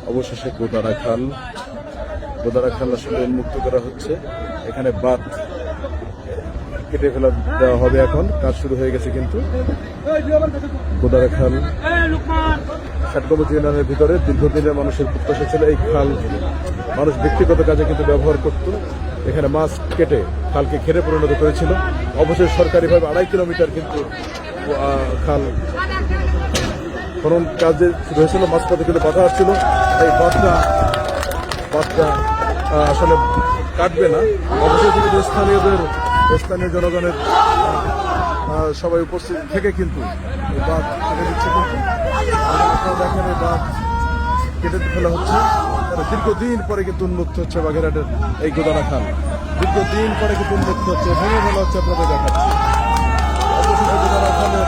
অবশেষে গোদারা খাল আসলে উন্মুক্ত করা হচ্ছে। এখানে বাঁধ কেটে ফেলা দেওয়া হবে, এখন কাজ শুরু হয়ে গেছে। কিন্তু গোদারা খাল ষাটগম্বুজ ইউনিয়নের ভিতরে দীর্ঘদিনের মানুষের প্রত্যাশা ছিল এই খাল মানুষ ব্যক্তিগত কাজে কিন্তু ব্যবহার করত। এখানে মাছ কেটে খালকে ঘেরে পরিণত করেছিল। অবশেষে সরকারিভাবে 2.5 কিলোমিটার কিন্তু খাল খনন কাজে শুরু হয়েছিল, মাঝপথে কিন্তু বাধা আসছিল। এই বাঁধটা আসলে কাটবে না। অবশেষে কিন্তু স্থানীয় জনগণের সবাই উপস্থিত থেকে কিন্তু বাঁধ কেটে দিচ্ছে। কিন্তু আপনারা দেখেন এই বাঁধ কেটে ফেলা হচ্ছে। দীর্ঘদিন পরে কিন্তু উন্মুক্ত হচ্ছে বাগেরহাটের এই গোদারা খাল। দীর্ঘদিন পরে কিন্তু উন্মুক্ত হচ্ছে, ভেঙে ফেলা হচ্ছে, আপনাদের দেখাচ্ছে। অবশেষে গোদারা খালের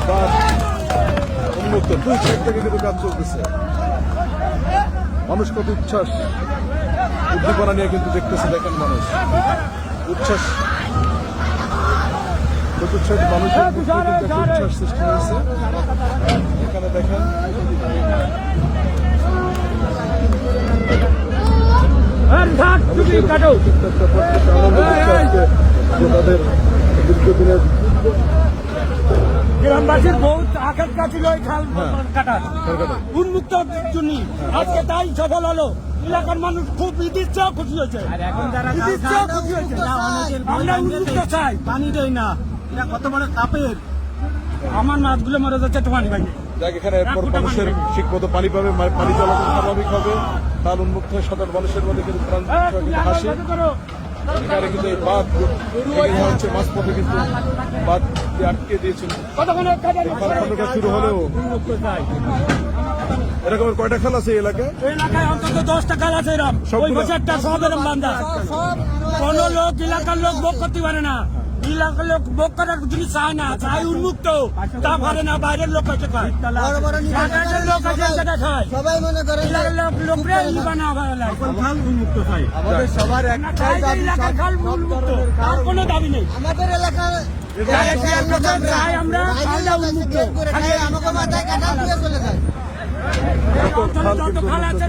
বাঁধ উন্মুক্ত, 2 সাইড থেকে কিন্তু কাজ চলতেছে। মানুষ কত উচ্ছ্বাস উদ্দীপনা নিয়ে কিন্তু দেখতেছে। দেখেন মানুষ উচ্ছ্বাস, চতুর্থ মানুষের উচ্ছ্বাস সৃষ্টি হয়েছে। এখানে দেখেন তাদের দীর্ঘদিনের গ্রামবাসীর বহুত আকাঙ্ক্ষা ছিল এই খাল কাটার উন্মুক্ত জন্য, আজকে তাই সফল হলো। এলাকার মানুষ খুব ইচ্ছাও খুশি হয়েছে, আমরা উন্মুক্ত চাই। পানি দেয় না, এটা কত বড় কাপের, আমার মাছগুলো মরে যাচ্ছে একটু পানি পাইনি। এখানে এরপর মানুষের ঠিকমতো পানি পাবে, পানি চলাচল স্বাভাবিক হবে। খাল উন্মুক্ত হয়ে সাধারণ মানুষের মধ্যে কিন্তু হাসি। এখানে কিন্তু এই বাঁধ হচ্ছে, মাঝপথে কিন্তু বাঁধ আটকে দিয়েছিল। শুরু হলেও এরকমের কয়টা খাল আছে এই এলাকায়? অন্তত 10টা খাল আছে এরকম, ওই বছরটা সব এরকম বান্ধা। কোন লোক এলাকার লোক ভোগ করতে পারে না, এলাকার লোক ভোগ করার জিনিস চায় না, চাই উন্মুক্ত, তা পারে না। বাইরের লোক আছে খায়, লোক আছে সেটা খায়, সবাই মনে করে লোকরে খাল উন্মুক্ত চাই। আমাদের সবার একটাই দাবি, খাল উন্মুক্ত, আর কোনো দাবি নেই। আমাদের এলাকার চাই আমরা খালটা উন্মুক্ত, আমাকে মাথায় কাটা দিয়ে চলে যায়। খাল আছে